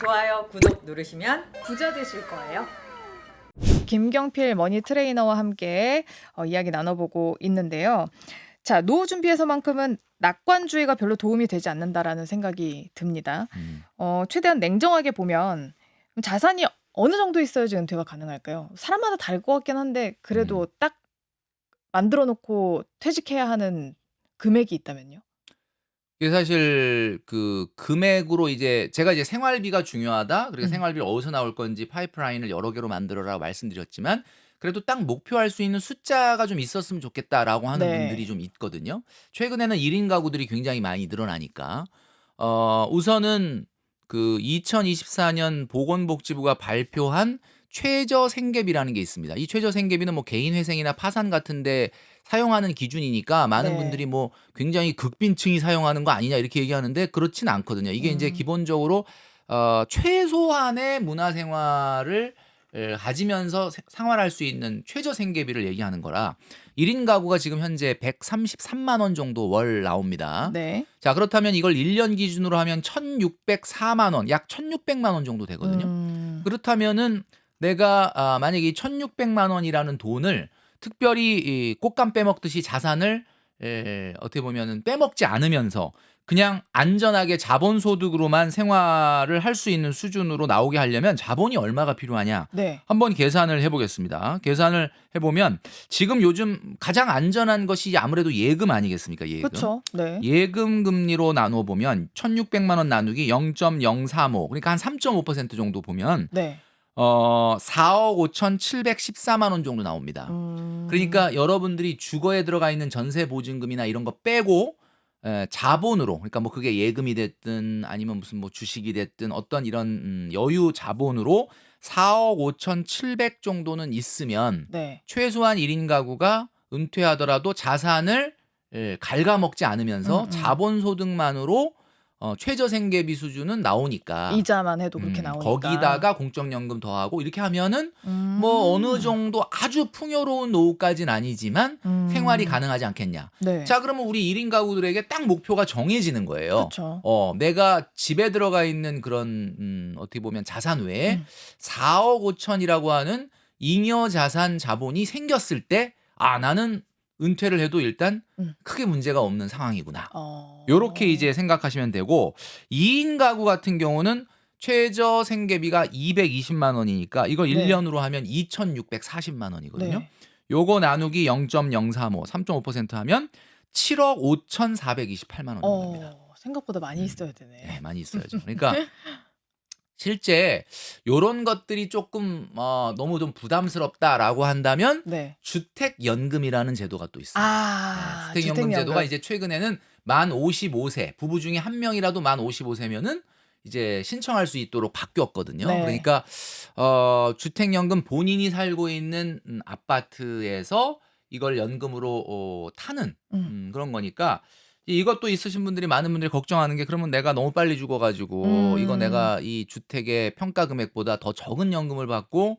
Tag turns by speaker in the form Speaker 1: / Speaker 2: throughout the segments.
Speaker 1: 좋아요, 구독 누르시면
Speaker 2: 부자 되실 거예요. 김경필 머니 트레이너와 함께 이야기 나눠보고 있는데요. 자, 노후 준비에서만큼은 낙관주의가 별로 도움이 되지 않는다라는 생각이 듭니다. 최대한 냉정하게 보면 자산이 어느 정도 있어야지 은퇴가 가능할까요? 사람마다 다를 것 같긴 한데 그래도 딱 만들어 놓고 퇴직해야 하는 금액이 있다면요?
Speaker 3: 이게 사실 그 금액으로 이제 제가 이제 생활비가 중요하다. 그리고
Speaker 2: 음.
Speaker 3: 생활비를 어디서 나올 건지 파이프라인을 여러 개로 만들어라 말씀드렸지만 그래도 딱 목표할 수 있는 숫자가 좀 있었으면 좋겠다라고 하는 분들이
Speaker 2: 네.
Speaker 3: 좀 있거든요. 최근에는 1인 가구들이 굉장히 많이 늘어나니까. 우선은 그 2024년 보건복지부가 발표한 최저 생계비라는 게 있습니다. 이 최저 생계비는 뭐 개인 회생이나 파산 같은 데 사용하는 기준이니까 많은 분들이
Speaker 2: 네.
Speaker 3: 뭐 굉장히 극빈층이 사용하는 거 아니냐 이렇게 얘기하는데 그렇진 않거든요. 이게 인제
Speaker 2: 음.
Speaker 3: 기본적으로 최소한의 문화생활을 가지면서 생활할 수 있는 최저 생계비를 얘기하는 거라 1인 가구가 지금 현재 133만 원 정도 월 나옵니다.
Speaker 2: 네.
Speaker 3: 자, 그렇다면 이걸 1년 기준으로 하면 1,604만 원, 약 1,600만 원 정도 되거든요. 그렇다면은 내가 만약에 이 1,600만 원이라는 돈을 특별히 이 꽃감 빼먹듯이 자산을 어떻게 보면은 빼먹지 않으면서 그냥 안전하게 자본소득으로만 생활을 할 수 있는 수준으로 나오게 하려면 자본이 얼마가 필요하냐?
Speaker 2: 네.
Speaker 3: 한번 계산을 해 보겠습니다. 계산을 해 보면 지금 요즘 가장 안전한 것이 아무래도 예금 아니겠습니까? 예금.
Speaker 2: 그쵸. 네.
Speaker 3: 예금 금리로 나눠 보면 1,600만 원 나누기 0.035 그러니까 한 3.5% 정도 보면
Speaker 2: 네.
Speaker 3: 4억 5,714만 원 정도 나옵니다. 그러니까 여러분들이 주거에 들어가 있는 전세 보증금이나 이런 거 빼고 자본으로 그러니까 뭐 그게 예금이 됐든 아니면 무슨 뭐 주식이 됐든 어떤 이런 여유 자본으로 4억 5,700 정도는 있으면
Speaker 2: 네.
Speaker 3: 최소한 1인 가구가 은퇴하더라도 자산을 갉아먹지 않으면서 자본소득만으로 최저 생계비 수준은 나오니까
Speaker 2: 이자만 해도 그렇게 나오니까.
Speaker 3: 거기다가 공적연금 더하고 이렇게 하면은 뭐 어느 정도 아주 풍요로운 노후까지는 아니지만 생활이 가능하지 않겠냐.
Speaker 2: 네.
Speaker 3: 자, 그러면 우리 1인 가구들에게 딱 목표가 정해지는 거예요.
Speaker 2: 그쵸.
Speaker 3: 내가 집에 들어가 있는 그런 어떻게 보면 자산 외에 4억 5천이라고 하는 잉여 자산 자본이 생겼을 때 나는 은퇴를 해도 일단 크게 문제가 없는 상황이구나. 요렇게 이제 생각하시면 되고 2인 가구 같은 경우는 최저 생계비가 220만 원이니까 이걸
Speaker 2: 네.
Speaker 3: 1년으로 하면 2,640만 원이거든요.
Speaker 2: 네.
Speaker 3: 요거 나누기 0.035 3.5% 하면 7억 5,428만 원 정도입니다.
Speaker 2: 생각보다 많이 있어야 되네.
Speaker 3: 네, 많이 있어야죠. 그러니까 실제 요런 것들이 조금 너무 좀 부담스럽다라고 한다면
Speaker 2: 네.
Speaker 3: 주택연금이라는 제도가 또 있어요. 주택연금 제도가 이제 최근에는 만 55세 부부 중에 한 명이라도 만 55세면은 이제 신청할 수 있도록 바뀌었거든요.
Speaker 2: 네.
Speaker 3: 그러니까 주택연금 본인이 살고 있는 아파트에서 이걸 연금으로 타는 그런 거니까 이것도 있으신 분들이 많은 분들이 걱정하는 게 그러면 내가 너무 빨리 죽어가지고 이거 내가 이 주택의 평가 금액보다 더 적은 연금을 받고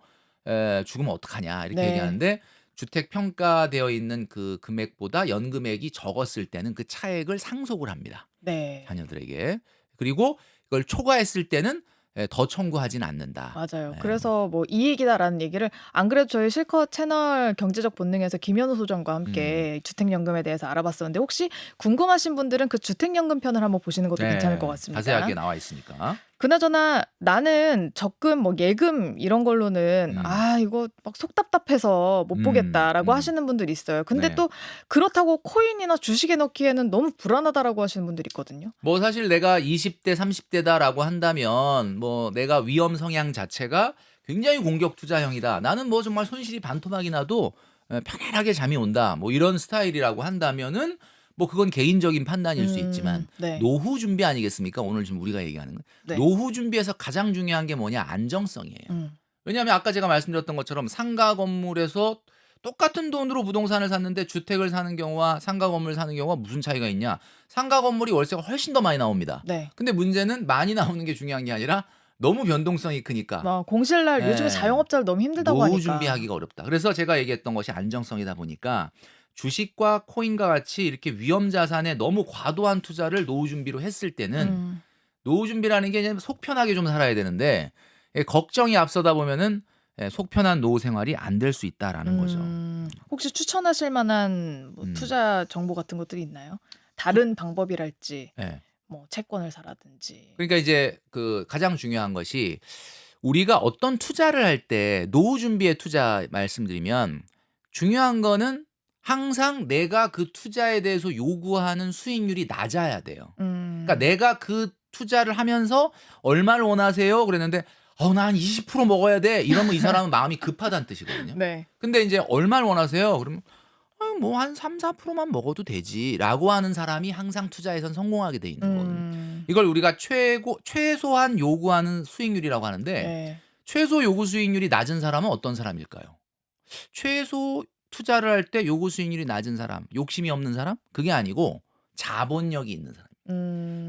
Speaker 3: 죽으면 어떡하냐 이렇게
Speaker 2: 네.
Speaker 3: 얘기하는데 주택 평가되어 있는 그 금액보다 연금액이 적었을 때는 그 차액을 상속을 합니다.
Speaker 2: 네.
Speaker 3: 자녀들에게. 그리고 이걸 초과했을 때는 더 청구하진 않는다.
Speaker 2: 맞아요. 그래서 뭐 이익이다라는 얘기를 안 그래도 저희 실컷 채널 경제적 본능에서 김현우 소장과 함께 주택연금에 대해서 알아봤었는데 혹시 궁금하신 분들은 그 주택연금 편을 한번 보시는 것도 괜찮을 것 같습니다.
Speaker 3: 자세하게 나와 있으니까.
Speaker 2: 그나저나 나는 적금 뭐 예금 이런 걸로는 이거 막 속 답답해서 못 보겠다라고 하시는 분들이 있어요. 근데
Speaker 3: 네.
Speaker 2: 또 그렇다고 코인이나 주식에 넣기에는 너무 불안하다라고 하시는 분들이 있거든요.
Speaker 3: 뭐 사실 내가 20대 30대다라고 한다면 뭐 내가 위험 성향 자체가 굉장히 공격 투자형이다. 나는 뭐 정말 손실이 반토막이 나도 편안하게 잠이 온다. 뭐 이런 스타일이라고 한다면은 뭐 그건 개인적인 판단일 수 있지만
Speaker 2: 네.
Speaker 3: 노후 준비 아니겠습니까? 오늘 지금 우리가 얘기하는 건.
Speaker 2: 네.
Speaker 3: 노후 준비에서 가장 중요한 게 뭐냐? 안정성이에요. 왜냐하면 아까 제가 말씀드렸던 것처럼 상가 건물에서 똑같은 돈으로 부동산을 샀는데 주택을 사는 경우와 상가 건물을 사는 경우가 무슨 차이가 있냐? 상가 건물이 월세가 훨씬 더 많이 나옵니다.
Speaker 2: 네.
Speaker 3: 근데 문제는 많이 나오는 게 중요한 게 아니라 너무 변동성이 크니까
Speaker 2: 공실날 요즘에 자영업자들 너무 힘들다고
Speaker 3: 노후
Speaker 2: 하니까.
Speaker 3: 준비하기가 어렵다. 그래서 제가 얘기했던 것이 안정성이다 보니까 주식과 코인과 같이 이렇게 위험 자산에 너무 과도한 투자를 노후 준비로 했을 때는 노후 준비라는 게 이제 속 편하게 좀 살아야 되는데 걱정이 앞서다 보면은 속 편한 노후 생활이 안 될 수 있다라는 거죠.
Speaker 2: 혹시 추천하실 만한 뭐 투자 정보 같은 것들이 있나요? 다른 방법이랄지
Speaker 3: 예.
Speaker 2: 뭐 채권을 사라든지.
Speaker 3: 그러니까 이제 그 가장 중요한 것이 우리가 어떤 투자를 할 때 노후 준비의 투자 말씀드리면 중요한 거는 항상 내가 그 투자에 대해서 요구하는 수익률이 낮아야 돼요. 그러니까 내가 그 투자를 하면서 얼마를 원하세요? 그랬는데 난 20% 먹어야 돼. 이러면 이 사람은 마음이 급하다는 뜻이거든요.
Speaker 2: 네.
Speaker 3: 근데 이제 얼마를 원하세요? 그러면 뭐 한 3-4%만 먹어도 되지라고 하는 사람이 항상 투자에선 성공하게 돼 있는 거거든요. 이걸 우리가 최소한 요구하는 수익률이라고 하는데
Speaker 2: 네.
Speaker 3: 최소 요구 수익률이 낮은 사람은 어떤 사람일까요? 최소 투자를 할 때 요구 수익률이 낮은 사람, 욕심이 없는 사람? 그게 아니고 자본력이 있는 사람.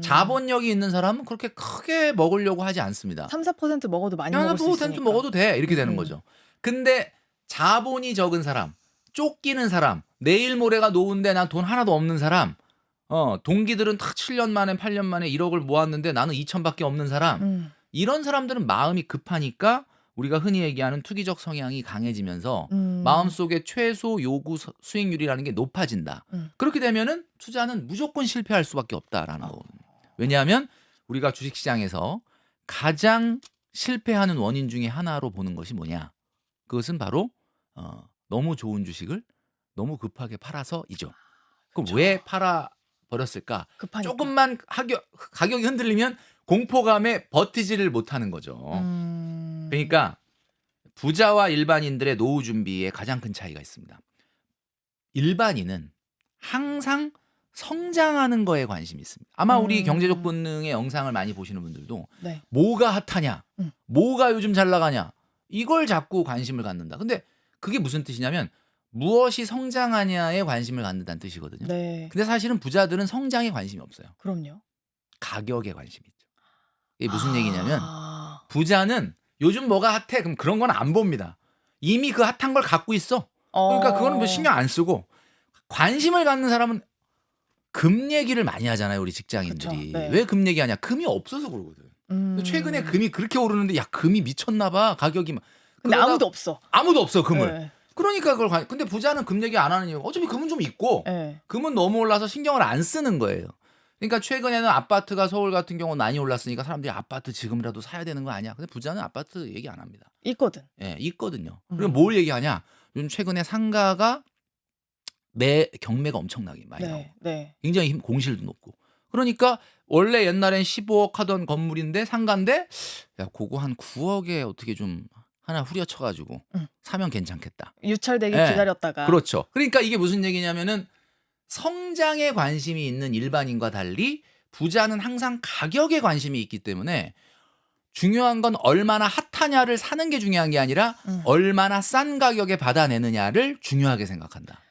Speaker 3: 자본력이 있는 사람은 그렇게 크게 먹으려고 하지 않습니다.
Speaker 2: 3-4% 먹어도 많이
Speaker 3: 그냥
Speaker 2: 먹을 수
Speaker 3: 3%
Speaker 2: 있으니까.
Speaker 3: 먹어도 돼. 이렇게 되는 거죠. 근데 자본이 적은 사람, 쫓기는 사람, 내일 모레가 노후인데 난 돈 하나도 없는 사람, 동기들은 딱 7년 만에 8년 만에 1억을 모았는데 나는 2천밖에 없는 사람. 이런 사람들은 마음이 급하니까 우리가 흔히 얘기하는 투기적 성향이 강해지면서 마음속에 최소 요구 수익률이라는 게 높아진다. 그렇게 되면은 투자는 무조건 실패할 수밖에 없다라는 거거든요. 왜냐하면 우리가 주식시장에서 가장 실패하는 원인 중에 하나로 보는 것이 뭐냐? 그것은 바로 너무 좋은 주식을 너무 급하게 팔아서이죠. 그럼 왜 팔아 버렸을까?
Speaker 2: 급하니까.
Speaker 3: 조금만 가격이 흔들리면 공포감에 버티지를 못하는 거죠. 그러니까 부자와 일반인들의 노후 준비에 가장 큰 차이가 있습니다. 일반인은 항상 성장하는 거에 관심이 있습니다. 아마 우리 경제적 본능의 영상을 많이 보시는 분들도
Speaker 2: 네.
Speaker 3: 뭐가 핫하냐, 뭐가 요즘 잘 나가냐 이걸 자꾸 관심을 갖는다. 근데 그게 무슨 뜻이냐면 무엇이 성장하냐에 관심을 갖는다는 뜻이거든요.
Speaker 2: 네.
Speaker 3: 근데 사실은 부자들은 성장에 관심이 없어요.
Speaker 2: 그럼요.
Speaker 3: 가격에 관심이 있죠. 이게 무슨 얘기냐면
Speaker 2: 아.
Speaker 3: 부자는 요즘 뭐가 핫해? 그럼 그런 건 안 봅니다. 이미 그 핫한 걸 갖고 있어. 그러니까 그거는 뭐 신경 안 쓰고 관심을 갖는 사람은 금 얘기를 많이 하잖아요. 우리 직장인들이.
Speaker 2: 그쵸, 네.
Speaker 3: 왜 금 얘기하냐? 금이 없어서 그러거든. 최근에 금이 그렇게 오르는데 야 금이 미쳤나 봐. 가격이 막.
Speaker 2: 근데
Speaker 3: 그러다
Speaker 2: 아무도 없어.
Speaker 3: 아무도 없어 금을.
Speaker 2: 네.
Speaker 3: 그러니까 그걸 근데 부자는 금 얘기 안 하는 이유가 어차피 금은 좀 있고
Speaker 2: 네.
Speaker 3: 금은 너무 올라서 신경을 안 쓰는 거예요. 그러니까 최근에는 아파트가 서울 같은 경우는 많이 올랐으니까 사람들이 아파트 지금이라도 사야 되는 거 아니야? 근데 부자는 아파트 얘기 안 합니다.
Speaker 2: 있거든.
Speaker 3: 예, 있거든요. 그리고 뭘 얘기하냐? 요즘 최근에 상가가 경매가 엄청나게 많이 나오고
Speaker 2: 네.
Speaker 3: 굉장히 공실도 높고 그러니까 원래 옛날엔 15억 하던 건물인데 상가인데 야 그거 한 9억에 어떻게 좀 하나 후려쳐가지고 사면 괜찮겠다.
Speaker 2: 유찰되기
Speaker 3: 예,
Speaker 2: 기다렸다가.
Speaker 3: 그렇죠. 그러니까 이게 무슨 얘기냐면은 성장에 관심이 있는 일반인과 달리 부자는 항상 가격에 관심이 있기 때문에 중요한 건 얼마나 핫하냐를 사는 게 중요한 게 아니라 얼마나 싼 가격에 받아내느냐를 중요하게 생각한다.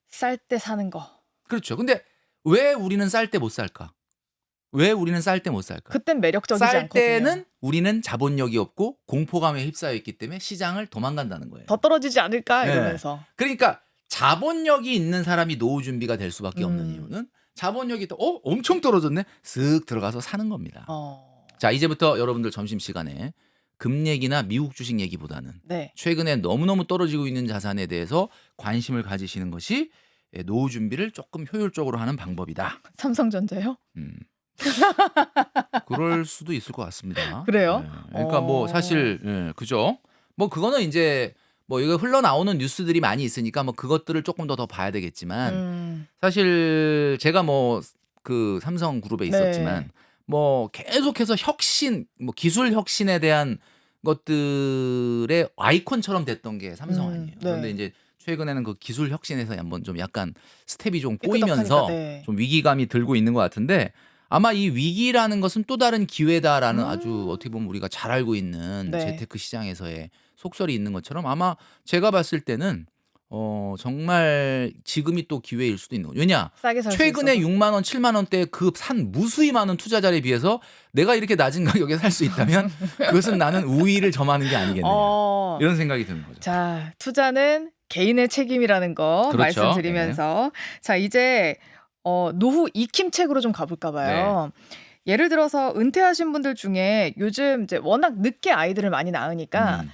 Speaker 2: 쌀 때 사는 거.
Speaker 3: 그렇죠. 근데 왜 우리는 쌀 때 못 살까? 왜 우리는 쌀 때 못 살까?
Speaker 2: 그땐 매력적이지
Speaker 3: 쌀
Speaker 2: 않거든요.
Speaker 3: 때는 우리는 자본력이 없고 공포감에 휩싸여 있기 때문에 시장을 도망간다는 거예요.
Speaker 2: 더 떨어지지 않을까
Speaker 3: 네.
Speaker 2: 이러면서.
Speaker 3: 그러니까 자본력이 있는 사람이 노후 준비가 될 수밖에 없는 이유는 자본력이 또 엄청 떨어졌네. 쓱 들어가서 사는 겁니다. 자, 이제부터 여러분들 점심시간에 금 얘기나 미국 주식 얘기보다는
Speaker 2: 네.
Speaker 3: 최근에 너무너무 떨어지고 있는 자산에 대해서 관심을 가지시는 것이 노후 준비를 조금 효율적으로 하는 방법이다.
Speaker 2: 삼성전자요?
Speaker 3: 그럴 수도 있을 것 같습니다.
Speaker 2: 그래요?
Speaker 3: 네. 그러니까 뭐 사실 그죠? 뭐 그거는 이제 뭐 이거 흘러나오는 뉴스들이 많이 있으니까 뭐 그것들을 조금 더 봐야 되겠지만 사실 제가 뭐 그 삼성그룹에 있었지만 뭐 계속해서 혁신, 뭐 기술 혁신에 대한 것들의 아이콘처럼 됐던 게 삼성 아니에요. 그런데 이제 최근에는 그 기술 혁신에서 한번 좀 약간 스텝이 좀 꼬이면서 좀 위기감이 들고 있는 것 같은데 아마 이 위기라는 것은 또 다른 기회다라는 아주 어떻게 보면 우리가 잘 알고 있는 재테크 시장에서의 속설이 있는 것처럼 아마 제가 봤을 때는 정말 지금이 또 기회일 수도 있는 거예요. 왜냐?
Speaker 2: 싸게 살 수
Speaker 3: 최근에
Speaker 2: 있어서.
Speaker 3: 6만 원, 7만 원대에 그 산 무수히 많은 투자자에 비해서 내가 이렇게 낮은 가격에 살 수 있다면 그것은 나는 우위를 점하는 게 아니겠느냐. 이런 생각이 드는 거죠.
Speaker 2: 자, 투자는 개인의 책임이라는 거
Speaker 3: 그렇죠.
Speaker 2: 말씀드리면서 자, 이제 노후 익힘책으로 좀 가볼까 봐요. 예를 들어서 은퇴하신 분들 중에 요즘 이제 워낙 늦게 아이들을 많이 낳으니까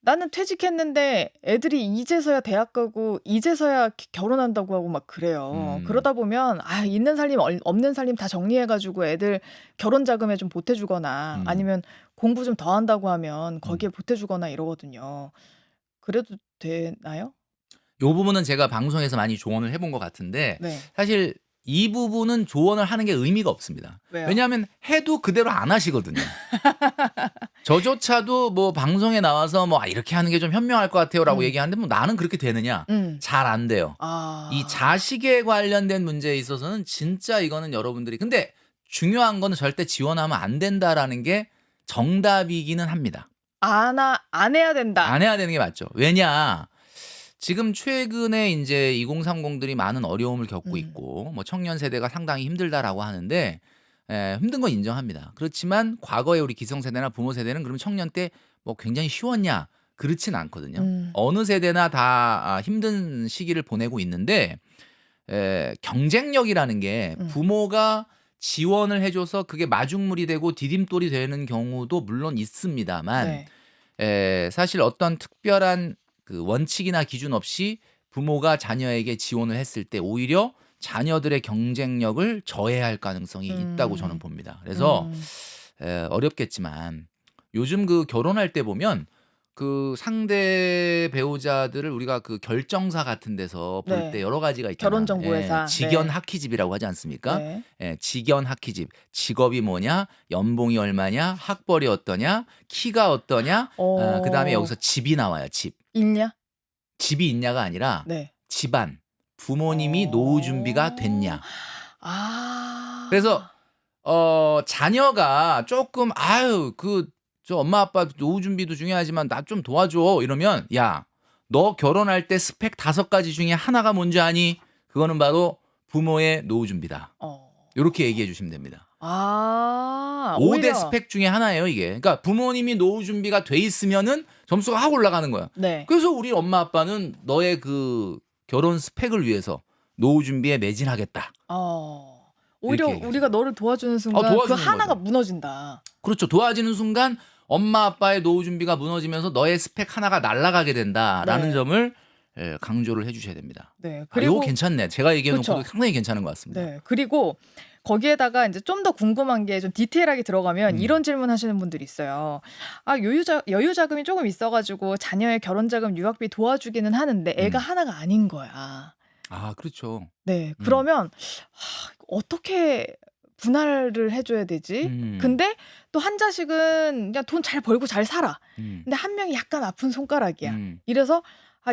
Speaker 2: 나는 퇴직했는데 애들이 이제서야 대학 가고 이제서야 결혼한다고 하고 막 그래요. 그러다 보면 있는 살림 없는 살림 다 정리해가지고 애들 결혼 자금에 좀 보태주거나 아니면 공부 좀 더 한다고 하면 거기에 보태주거나 이러거든요. 그래도 되나요?
Speaker 3: 요 부분은 제가 방송에서 많이 조언을 해본 것 같은데
Speaker 2: 네.
Speaker 3: 사실 이 부분은 조언을 하는 게 의미가 없습니다.
Speaker 2: 왜요?
Speaker 3: 왜냐하면 해도 그대로 안 하시거든요. 저조차도 뭐 방송에 나와서 뭐 이렇게 하는 게 좀 현명할 것 같아요라고 얘기하는데 뭐 나는 그렇게 되느냐? 잘 안 돼요. 이 자식에 관련된 문제에 있어서는 진짜 이거는 여러분들이 근데 중요한 거는 절대 지원하면 안 된다라는 게 정답이기는 합니다.
Speaker 2: 안 해야 된다.
Speaker 3: 안 해야 되는 게 맞죠. 왜냐? 지금 최근에 이제 2030들이 많은 어려움을 겪고 있고 뭐 청년 세대가 상당히 힘들다라고 하는데 힘든 건 인정합니다. 그렇지만 과거에 우리 기성세대나 부모 세대는 그럼 청년 때 뭐 굉장히 쉬웠냐? 그렇진 않거든요. 어느 세대나 다 힘든 시기를 보내고 있는데 경쟁력이라는 게 부모가 지원을 해줘서 그게 마중물이 되고 디딤돌이 되는 경우도 물론 있습니다만 사실 어떤 특별한 그 원칙이나 기준 없이 부모가 자녀에게 지원을 했을 때 오히려 자녀들의 경쟁력을 저해할 가능성이 있다고 저는 봅니다. 그래서 어렵겠지만 요즘 그 결혼할 때 보면 그 상대 배우자들을 우리가 그 결정사 같은 데서 볼 때 여러 가지가 있잖아요.
Speaker 2: 결혼정보회사.
Speaker 3: 직연 학기집이라고 하지 않습니까?
Speaker 2: 네.
Speaker 3: 직연 학기집. 직업이 뭐냐, 연봉이 얼마냐, 학벌이 어떠냐, 키가 어떠냐, 그다음에 여기서 집이 나와요. 집.
Speaker 2: 있냐?
Speaker 3: 집이 있냐가 아니라
Speaker 2: 네.
Speaker 3: 집안, 부모님이 노후 준비가 됐냐.
Speaker 2: 아.
Speaker 3: 그래서 자녀가 조금 저 엄마 아빠 노후 준비도 중요하지만 나 좀 도와줘 이러면 야, 너 결혼할 때 스펙 5가지 중에 하나가 뭔지 아니? 그거는 바로 부모의 노후 준비다. 이렇게 얘기해 주시면 됩니다. 5대
Speaker 2: 오히려.
Speaker 3: 스펙 중에 하나예요, 이게. 그러니까 부모님이 노후 준비가 돼 있으면은 점수가 확 올라가는 거야.
Speaker 2: 네.
Speaker 3: 그래서 우리 엄마 아빠는 너의 그 결혼 스펙을 위해서 노후 준비에 매진하겠다.
Speaker 2: 오히려
Speaker 3: 이렇게
Speaker 2: 우리가 너를 도와주는 순간 그
Speaker 3: 도와주는
Speaker 2: 하나가
Speaker 3: 거죠.
Speaker 2: 무너진다.
Speaker 3: 그렇죠. 도와지는 순간 엄마 아빠의 노후 준비가 무너지면서 너의 스펙 하나가 날아가게 된다라는
Speaker 2: 네.
Speaker 3: 점을 강조를 해주셔야 됩니다.
Speaker 2: 네.
Speaker 3: 이거 괜찮네. 제가 얘기해놓고
Speaker 2: 그쵸.
Speaker 3: 상당히 괜찮은 것 같습니다.
Speaker 2: 네. 그리고 거기에다가 이제 좀 더 궁금한 게 좀 디테일하게 들어가면 이런 질문 하시는 분들이 있어요. 여유 자금이 조금 있어가지고 자녀의 결혼 자금 유학비 도와주기는 하는데 애가 하나가 아닌 거야.
Speaker 3: 그렇죠.
Speaker 2: 네. 그러면 어떻게 분할을 해줘야 되지? 근데 또 한 자식은 그냥 돈 잘 벌고 잘 살아. 근데 한 명이 약간 아픈 손가락이야. 이래서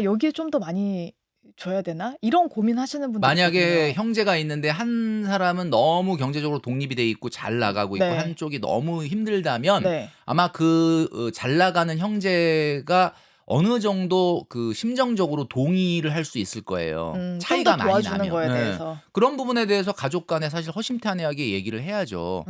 Speaker 2: 여기에 좀 더 많이 줘야 되나? 이런 고민하시는 분들
Speaker 3: 만약에
Speaker 2: 있거든요.
Speaker 3: 형제가 있는데 한 사람은 너무 경제적으로 독립이 돼 있고 잘 나가고 있고
Speaker 2: 네.
Speaker 3: 한쪽이 너무 힘들다면
Speaker 2: 네.
Speaker 3: 아마 그 잘 나가는 형제가 어느 정도 그 심정적으로 동의를 할 수 있을 거예요. 차이가
Speaker 2: 좀 더
Speaker 3: 많이
Speaker 2: 도와주는
Speaker 3: 나면.
Speaker 2: 거에
Speaker 3: 네.
Speaker 2: 대해서.
Speaker 3: 그런 부분에 대해서 가족 간에 사실 허심탄회하게 얘기를 해야죠.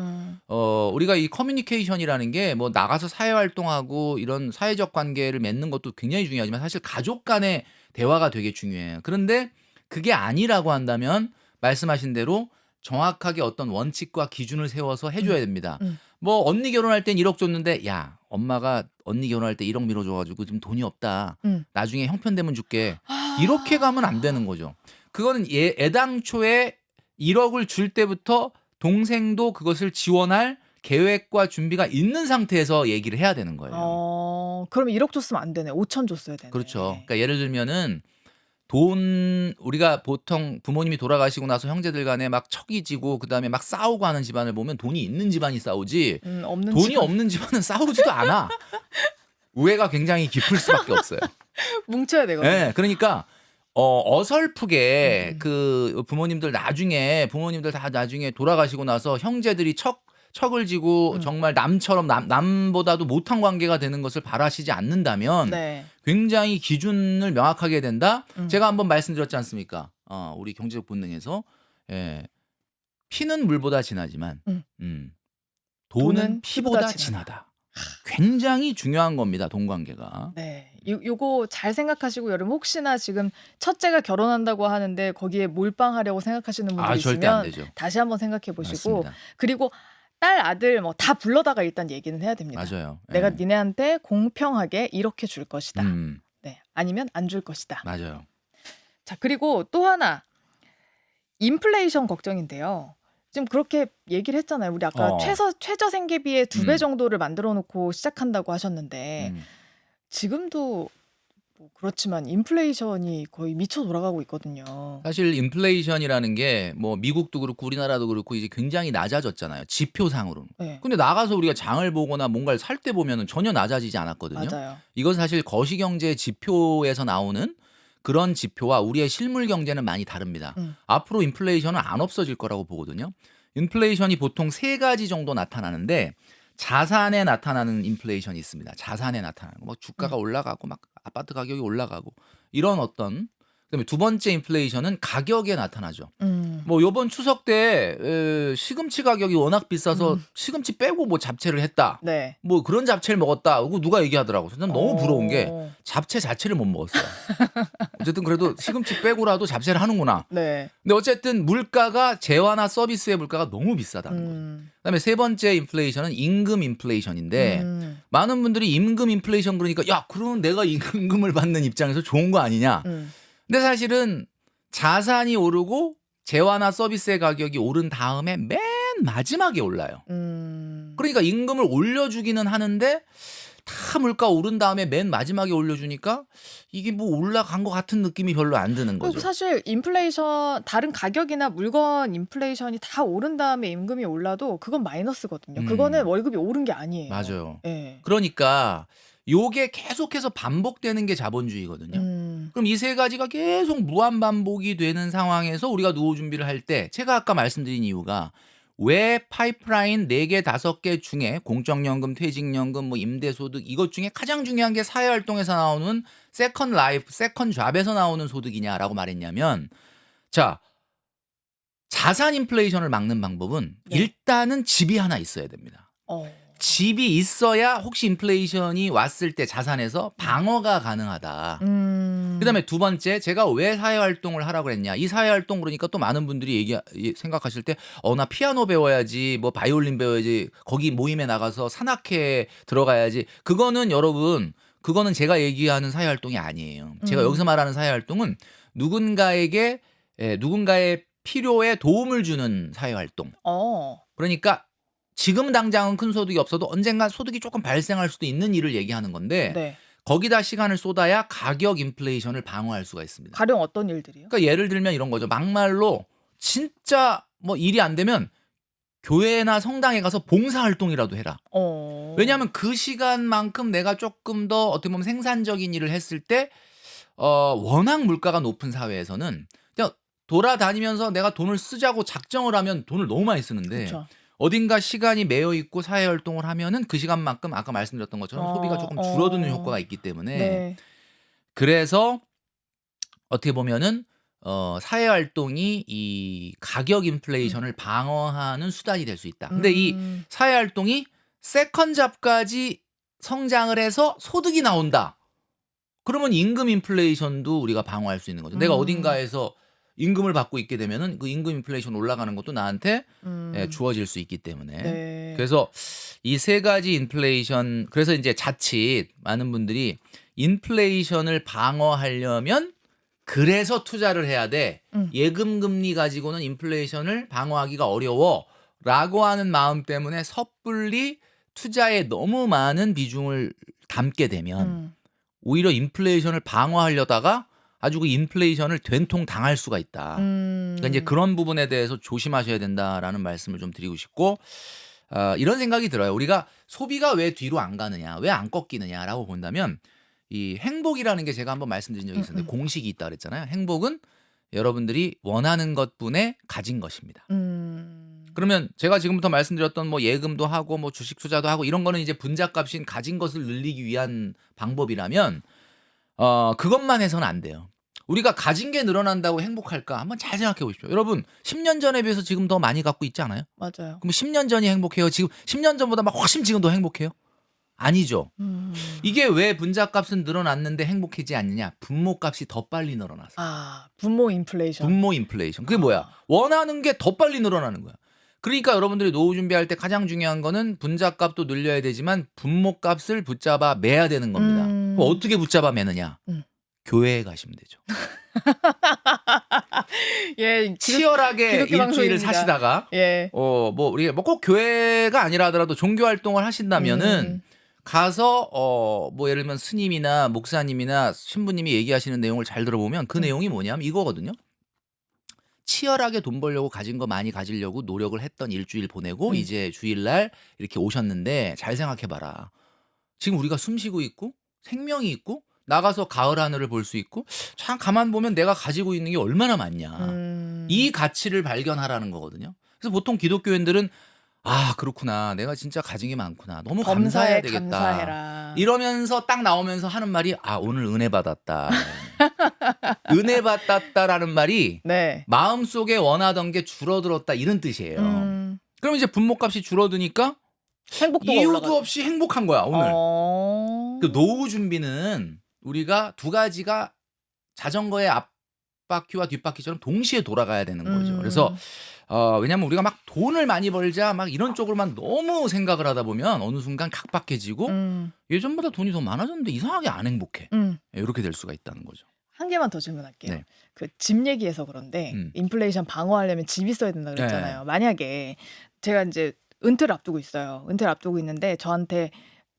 Speaker 3: 우리가 이 커뮤니케이션이라는 게 뭐 나가서 사회 활동하고 이런 사회적 관계를 맺는 것도 굉장히 중요하지만 사실 가족 간의 대화가 되게 중요해요. 그런데 그게 아니라고 한다면 말씀하신 대로 정확하게 어떤 원칙과 기준을 세워서 해줘야 됩니다. 뭐 언니 결혼할 땐 1억 줬는데 야, 엄마가 언니 결혼할 때 1억 밀어줘가지고 지금 돈이 없다. 나중에 형편되면 줄게. 이렇게 가면 안 되는 거죠. 그거는 애당초에 1억을 줄 때부터 동생도 그것을 지원할 계획과 준비가 있는 상태에서 얘기를 해야 되는 거예요.
Speaker 2: 그럼 1억 줬으면 안 되네. 5천 줬어야 되네.
Speaker 3: 그렇죠. 그러니까 예를 들면은 우리가 보통 부모님이 돌아가시고 나서 형제들 간에 막 척이 지고 그다음에 막 싸우고 하는 집안을 보면 돈이 있는 집안이 싸우지
Speaker 2: 없는
Speaker 3: 돈이
Speaker 2: 집안.
Speaker 3: 없는 집안은 싸우지도 않아. 우애가 굉장히 깊을 수밖에 없어요.
Speaker 2: 뭉쳐야 되거든요.
Speaker 3: 네, 그러니까 어설프게 그 부모님들 다 나중에 돌아가시고 나서 형제들이 척을 지고 정말 남처럼 남보다도 못한 관계가 되는 것을 바라시지 않는다면
Speaker 2: 네.
Speaker 3: 굉장히 기준을 명확하게 해야 된다. 제가 한번 말씀드렸지 않습니까? 우리 경제적 본능에서 피는 물보다 진하지만 돈은 피보다 진하다. 굉장히 중요한 겁니다. 돈 관계가.
Speaker 2: 네. 요거 잘 생각하시고 여러분 혹시나 지금 첫째가 결혼한다고 하는데 거기에 몰빵하려고 생각하시는 분들이
Speaker 3: 절대 안
Speaker 2: 있으면
Speaker 3: 되죠.
Speaker 2: 다시 한번 생각해 보시고
Speaker 3: 맞습니다.
Speaker 2: 그리고 딸, 아들 뭐 다 불러다가 일단 얘기는 해야 됩니다.
Speaker 3: 맞아요.
Speaker 2: 내가
Speaker 3: 예.
Speaker 2: 니네한테 공평하게 이렇게 줄 것이다.
Speaker 3: 음,
Speaker 2: 네, 아니면 안 줄 것이다.
Speaker 3: 맞아요.
Speaker 2: 자, 그리고 또 하나 인플레이션 걱정인데요. 지금 그렇게 얘기를 했잖아요. 우리 아까
Speaker 3: 어.
Speaker 2: 최저 생계비의 2배
Speaker 3: 음.
Speaker 2: 정도를 만들어 놓고 시작한다고 하셨는데
Speaker 3: 음.
Speaker 2: 지금도 뭐 그렇지만 인플레이션이 거의 미쳐 돌아가고 있거든요.
Speaker 3: 사실 인플레이션이라는 게 뭐 미국도 그렇고 우리나라도 그렇고 이제 굉장히 낮아졌잖아요. 지표상으로는.
Speaker 2: 네,
Speaker 3: 근데 나가서 우리가 장을 보거나 뭔가를 살 때 보면은 전혀 낮아지지 않았거든요.
Speaker 2: 맞아요.
Speaker 3: 이건 사실 거시경제 지표에서 나오는 그런 지표와 우리의 실물 경제는 많이 다릅니다. 앞으로 인플레이션은 안 없어질 거라고 보거든요. 인플레이션이 보통 세 가지 정도 나타나는데 자산에 나타나는 인플레이션이 있습니다. 자산에 나타나는 거. 뭐 주가가 올라가고 막 아파트 가격이 올라가고 이런 어떤 그다음에 두 번째 인플레이션은 가격에 나타나죠. 뭐 요번 추석 때 시금치 가격이 워낙 비싸서 시금치 빼고 뭐 잡채를 했다.
Speaker 2: 네.
Speaker 3: 뭐 그런 잡채를 먹었다. 그거 누가 얘기하더라고. 난 너무 부러운 게
Speaker 2: 어,
Speaker 3: 잡채 자체를 못 먹었어요. 어쨌든 그래도 시금치 빼고라도 잡채를 하는구나.
Speaker 2: 네.
Speaker 3: 근데 어쨌든 물가가 재화나 서비스의 물가가 너무 비싸다는 거죠. 그다음에 세 번째 인플레이션은 임금 인플레이션인데 많은 분들이 임금 인플레이션 그러니까 야 그러면 내가 임금을 받는 입장에서 좋은 거 아니냐. 근데 사실은 자산이 오르고 재화나 서비스의 가격이 오른 다음에 맨 마지막에 올라요. 그러니까 임금을 올려주기는 하는데 다 물가 오른 다음에 맨 마지막에 올려주니까 이게 뭐 올라간 것 같은 느낌이 별로 안 드는
Speaker 2: 그리고
Speaker 3: 거죠.
Speaker 2: 사실 인플레이션 다른 가격이나 물건 인플레이션이 다 오른 다음에 임금이 올라도 그건 마이너스거든요. 그거는 월급이 오른 게 아니에요.
Speaker 3: 맞아요.
Speaker 2: 예.
Speaker 3: 그러니까 요게 계속해서 반복되는 게 자본주의거든요. 그럼 이 세 가지가 계속 무한 반복이 되는 상황에서 우리가 노후 준비를 할 때 제가 아까 말씀드린 이유가 왜 파이프라인 4개, 5개 중에 공적연금, 퇴직연금, 뭐 임대소득 이것 중에 가장 중요한 게 사회활동에서 나오는 세컨 라이프, 세컨 잡에서 나오는 소득이냐라고 말했냐면 자, 자산 인플레이션을 막는 방법은
Speaker 2: 네.
Speaker 3: 일단은 집이 하나 있어야 됩니다. 집이 있어야 혹시 인플레이션이 왔을 때 자산에서 방어가 가능하다. 그다음에 두 번째 제가 왜 사회활동을 하라고 그랬냐. 이 사회활동 그러니까 또 많은 분들이 생각하실 때 나 피아노 배워야지 뭐 바이올린 배워야지 거기 모임에 나가서 산악회 들어가야지. 그거는 여러분 그거는 제가 얘기하는 사회활동이 아니에요. 제가 여기서 말하는 사회활동은 누군가의 필요에 도움을 주는 사회활동. 그러니까 지금 당장은 큰 소득이 없어도 언젠가 소득이 조금 발생할 수도 있는 일을 얘기하는 건데
Speaker 2: 네.
Speaker 3: 거기다 시간을 쏟아야 가격 인플레이션을 방어할 수가 있습니다.
Speaker 2: 가령 어떤 일들이요?
Speaker 3: 그러니까 예를 들면 이런 거죠. 막말로 진짜 뭐 일이 안 되면 교회나 성당에 가서 봉사활동이라도 해라. 왜냐하면 그 시간만큼 내가 조금 더 어떻게 보면 생산적인 일을 했을 때 워낙 물가가 높은 사회에서는 그냥 돌아다니면서 내가 돈을 쓰자고 작정을 하면 돈을 너무 많이 쓰는데
Speaker 2: 그쵸.
Speaker 3: 어딘가 시간이 매여 있고 사회 활동을 하면은 그 시간만큼 아까 말씀드렸던 것처럼 소비가 조금 줄어드는 효과가 있기 때문에
Speaker 2: 네.
Speaker 3: 그래서 어떻게 보면은 사회 활동이 이 가격 인플레이션을 방어하는 수단이 될 수 있다. 근데 이 사회 활동이 세컨 잡까지 성장을 해서 소득이 나온다. 그러면 임금 인플레이션도 우리가 방어할 수 있는 거죠. 내가 어딘가에서 임금을 받고 있게 되면은 그 임금 인플레이션 올라가는 것도 나한테 주어질 수 있기 때문에
Speaker 2: 네.
Speaker 3: 그래서 이 세 가지 인플레이션 그래서 이제 자칫 많은 분들이 인플레이션을 방어하려면 그래서 투자를 해야 돼. 예금 금리 가지고는 인플레이션을 방어하기가 어려워라고 하는 마음 때문에 섣불리 투자에 너무 많은 비중을 담게 되면 오히려 인플레이션을 방어하려다가 아주 그 인플레이션을 된통 당할 수가 있다. 그러니까 이제 그런 부분에 대해서 조심하셔야 된다라는 말씀을 좀 드리고 싶고 이런 생각이 들어요. 우리가 소비가 왜 뒤로 안 가느냐, 왜 안 꺾이느냐라고 본다면 이 행복이라는 게 제가 한번 말씀드린 적이 있었는데 공식이 있다 그랬잖아요. 행복은 여러분들이 원하는 것분에 가진 것입니다. 그러면 제가 지금부터 말씀드렸던 뭐 예금도 하고 뭐 주식 투자도 하고 이런 거는 이제 분자값인 가진 것을 늘리기 위한 방법이라면 그것만 해서는 안 돼요. 우리가 가진 게 늘어난다고 행복할까? 한번 잘 생각해 보십시오. 여러분 10년 전에 비해서 지금 더 많이 갖고 있지 않아요?
Speaker 2: 맞아요.
Speaker 3: 그럼 10년 전이 행복해요? 지금 10년 전보다 막 훨씬 지금 더 행복해요? 아니죠. 이게 왜 분자값은 늘어났는데 행복하지 않느냐? 분모값이 더 빨리 늘어나서.
Speaker 2: 분모 인플레이션.
Speaker 3: 분모 인플레이션. 그게 뭐야? 원하는 게 더 빨리 늘어나는 거야. 그러니까 여러분들이 노후 준비할 때 가장 중요한 거는 분자값도 늘려야 되지만 분모값을 붙잡아 매야 되는 겁니다. 그럼 어떻게 붙잡아 매느냐?
Speaker 2: 음.
Speaker 3: 교회에 가시면 되죠.
Speaker 2: 예,
Speaker 3: 치열하게
Speaker 2: 기독교
Speaker 3: 일주일을
Speaker 2: 방송입니다.
Speaker 3: 사시다가
Speaker 2: 예.
Speaker 3: 뭐 우리가 뭐 꼭 교회가 아니라 하더라도 종교 활동을 하신다면은 가서 뭐 예를 들면 스님이나 목사님이나 신부님이 얘기하시는 내용을 잘 들어보면 그 내용이 뭐냐면 이거거든요. 치열하게 돈 벌려고 가진 거 많이 가지려고 노력을 했던 일주일 보내고 이제 주일날 이렇게 오셨는데 잘 생각해봐라. 지금 우리가 숨 쉬고 있고 생명이 있고 나가서 가을 하늘을 볼 수 있고 참 가만 보면 내가 가지고 있는 게 얼마나 많냐. 이 가치를 발견하라는 거거든요. 그래서 보통 기독교인들은 아 그렇구나. 내가 진짜 가진 게 많구나. 너무 감사해야
Speaker 2: 범사에
Speaker 3: 되겠다.
Speaker 2: 감사해라.
Speaker 3: 이러면서 딱 나오면서 하는 말이 아 오늘 은혜 받았다. 은혜 받았다라는 말이
Speaker 2: 네.
Speaker 3: 마음속에 원하던 게 줄어들었다 이런 뜻이에요. 그럼 이제 분모값이 줄어드니까
Speaker 2: 행복도가
Speaker 3: 이유도
Speaker 2: 올라가죠.
Speaker 3: 없이 행복한 거야 오늘.
Speaker 2: 어.
Speaker 3: 그 노후 준비는 우리가 두 가지가 자전거의 앞바퀴와 뒷바퀴처럼 동시에 돌아가야 되는 거죠. 그래서 왜냐면 우리가 막 돈을 많이 벌자 막 이런 쪽으로만 너무 생각을 하다 보면 어느 순간 각박해지고 예전보다 돈이 더 많아졌는데 이상하게 안 행복해. 이렇게 될 수가 있다는 거죠.
Speaker 2: 한 개만 더 질문할게요.
Speaker 3: 네.
Speaker 2: 그 집 얘기해서 그런데
Speaker 3: 음.
Speaker 2: 인플레이션 방어하려면 집이 있어야 된다 그랬잖아요.
Speaker 3: 네.
Speaker 2: 만약에 제가 이제 은퇴를 앞두고 있어요. 은퇴를 앞두고 있는데 저한테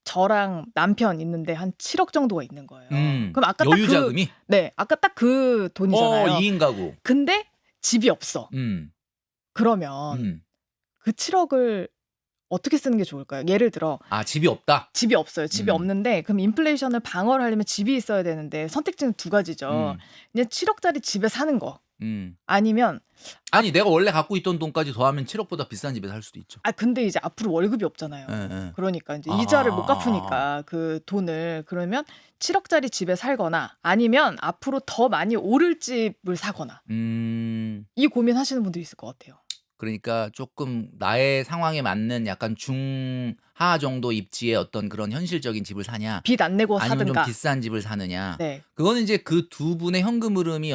Speaker 2: 저랑 남편 있는데 한 7억 정도가 있는 거예요. 그럼 아까 딱
Speaker 3: 여유 자금이
Speaker 2: 네, 아까 딱 그 돈이잖아요.
Speaker 3: 2인 가구.
Speaker 2: 근데 집이 없어.
Speaker 3: 음.
Speaker 2: 그러면 그 7억을 어떻게 쓰는 게 좋을까요? 예를 들어
Speaker 3: 아 집이 없다.
Speaker 2: 집이 없어요. 집이
Speaker 3: 음.
Speaker 2: 없는데 그럼 인플레이션을 방어를 하려면 집이 있어야 되는데 선택지는 두 가지죠. 이제 7억짜리 집에 사는 거 아니면
Speaker 3: 아니 내가 원래 갖고 있던 돈까지 더하면 7억보다 비싼 집에 살 수도 있죠.
Speaker 2: 근데 이제 앞으로 월급이 없잖아요.
Speaker 3: 예.
Speaker 2: 그러니까 이제 이자를 못
Speaker 3: 아.
Speaker 2: 갚으니까 그 돈을 그러면 7억짜리 집에 살거나 아니면 앞으로 더 많이 오를 집을 사거나 이 고민하시는 분들이 있을 것 같아요.
Speaker 3: 그러니까 조금 나의 상황에 맞는 약간 중하 정도 입지의 어떤 그런 현실적인 집을 사냐
Speaker 2: 빚 안 내고
Speaker 3: 아니면
Speaker 2: 사든가.
Speaker 3: 좀 비싼 집을 사느냐.
Speaker 2: 네.
Speaker 3: 그거는 이제 그 두 분의 현금 흐름이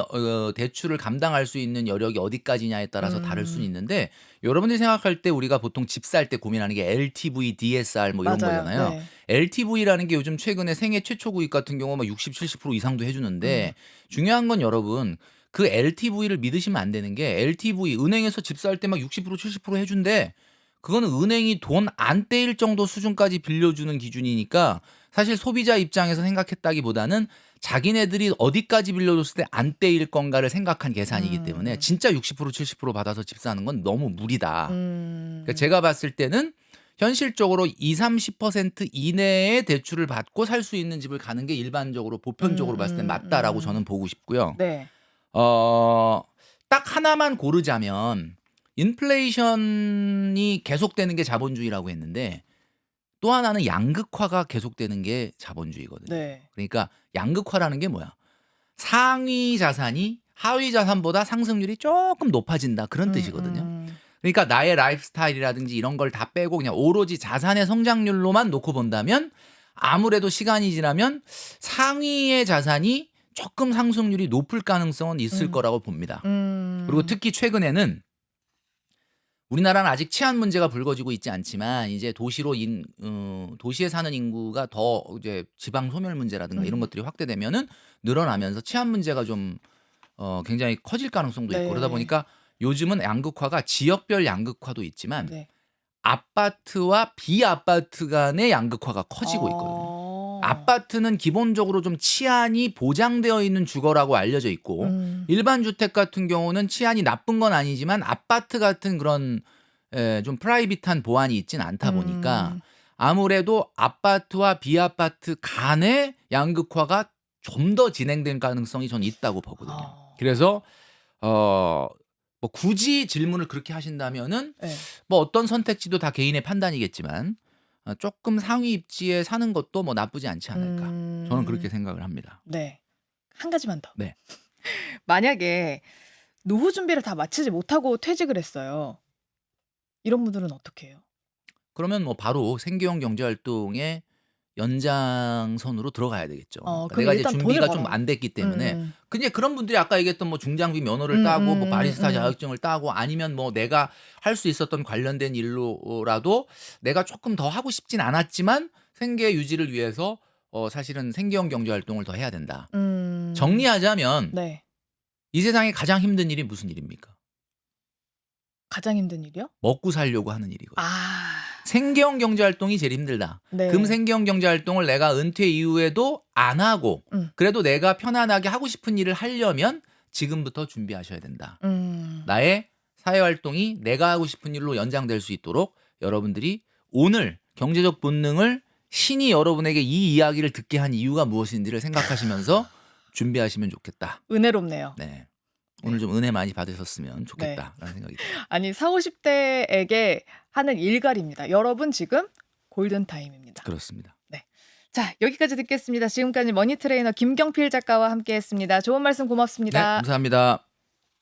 Speaker 3: 대출을 감당할 수 있는 여력이 어디까지냐에 따라서 다를 수는 있는데 여러분들이 생각할 때 우리가 보통 집 살 때 고민하는 게 LTV, DSR 뭐 이런
Speaker 2: 맞아요.
Speaker 3: 거잖아요.
Speaker 2: 네.
Speaker 3: LTV라는 게 요즘 최근에 생애 최초 구입 같은 경우 막 60, 70% 이상도 해주는데 중요한 건 여러분 그 LTV를 믿으시면 안 되는 게 LTV 은행에서 집 살 때 막 60% 70% 해준대. 그거는 은행이 돈 안 떼일 정도 수준까지 빌려주는 기준이니까 사실 소비자 입장에서 생각했다기보다는 자기네들이 어디까지 빌려줬을 때 안 떼일 건가를 생각한 계산이기 때문에 진짜 60% 70% 받아서 집 사는 건 너무 무리다. 그러니까 제가 봤을 때는 현실적으로 20, 30% 이내의 대출을 받고 살 수 있는 집을 가는 게 일반적으로 보편적으로 봤을 때 맞다라고 저는 보고 싶고요.
Speaker 2: 네.
Speaker 3: 딱 하나만 고르자면 인플레이션이 계속되는 게 자본주의라고 했는데 또 하나는 양극화가 계속되는 게 자본주의거든요.
Speaker 2: 네.
Speaker 3: 그러니까 양극화라는 게 뭐야? 상위 자산이 하위 자산보다 상승률이 조금 높아진다 그런 뜻이거든요. 그러니까 나의 라이프 스타일이라든지 이런 걸 다 빼고 그냥 오로지 자산의 성장률로만 놓고 본다면 아무래도 시간이 지나면 상위의 자산이 조금 상승률이 높을 가능성은 있을 거라고 봅니다. 그리고 특히 최근에는 우리나라는 아직 치안 문제가 불거지고 있지 않지만 이제 도시에 사는 인구가 더 이제 지방 소멸 문제라든가 이런 것들이 확대되면은 늘어나면서 치안 문제가 좀 굉장히 커질 가능성도 있고
Speaker 2: 네.
Speaker 3: 그러다 보니까 요즘은 양극화가 지역별 양극화도 있지만
Speaker 2: 네.
Speaker 3: 아파트와 비아파트 간의 양극화가 커지고 있거든요. 아파트는 기본적으로 좀 치안이 보장되어 있는 주거라고 알려져 있고 일반 주택 같은 경우는 치안이 나쁜 건 아니지만 아파트 같은 그런 좀 프라이빗한 보안이 있진 않다 보니까 아무래도 아파트와 비아파트 간의 양극화가 좀 더 진행될 가능성이 저는 있다고 보거든요. 그래서 뭐 굳이 질문을 그렇게 하신다면은
Speaker 2: 네.
Speaker 3: 뭐 어떤 선택지도 다 개인의 판단이겠지만 조금 상위 입지에 사는 것도 뭐 나쁘지 않지 않을까. 저는 그렇게 생각을 합니다.
Speaker 2: 네. 한 가지만 더.
Speaker 3: 네.
Speaker 2: 만약에 노후 준비를 다 마치지 못하고 퇴직을 했어요. 이런 분들은 어떻게 해요?
Speaker 3: 그러면 뭐 바로 생계형 경제활동에 연장선으로 들어가야 되겠죠. 그러니까
Speaker 2: 그럼
Speaker 3: 내가 이제
Speaker 2: 일단 돈을
Speaker 3: 준비가
Speaker 2: 벌어요.
Speaker 3: 좀 안 됐기 때문에.
Speaker 2: 음.
Speaker 3: 근데 그런 분들이 아까 얘기했던 뭐 중장비 면허를 따고 뭐 바리스타
Speaker 2: 음.
Speaker 3: 자격증을 따고 아니면 뭐 내가 할 수 있었던 관련된 일로라도 내가 조금 더 하고 싶진 않았지만 생계 유지를 위해서 사실은 생계형 경제 활동을 더 해야 된다. 정리하자면
Speaker 2: 네.
Speaker 3: 이 세상에 가장 힘든 일이 무슨 일입니까?
Speaker 2: 가장 힘든 일이요?
Speaker 3: 먹고 살려고 하는 일이거든요.
Speaker 2: 아.
Speaker 3: 생계형 경제 활동이 제일 힘들다.
Speaker 2: 네.
Speaker 3: 그럼 생계형 경제 활동을 내가 은퇴 이후에도 안 하고 그래도 내가 편안하게 하고 싶은 일을 하려면 지금부터 준비하셔야 된다. 나의 사회 활동이 내가 하고 싶은 일로 연장될 수 있도록 여러분들이 오늘 경제적 본능을 신이 여러분에게 이 이야기를 듣게 한 이유가 무엇인지를 생각하시면서 준비하시면 좋겠다.
Speaker 2: 은혜롭네요.
Speaker 3: 네. 오늘 좀 은혜 많이 받으셨으면 좋겠다라는 생각이 듭니다.
Speaker 2: 아니 40, 50대에게 하는 일갈입니다. 여러분 지금 골든타임입니다.
Speaker 3: 그렇습니다.
Speaker 2: 자, 여기까지 듣겠습니다. 지금까지 머니 트레이너 김경필 작가와 함께했습니다. 좋은 말씀
Speaker 3: 네,
Speaker 2: 고맙습니다.
Speaker 3: 감사합니다.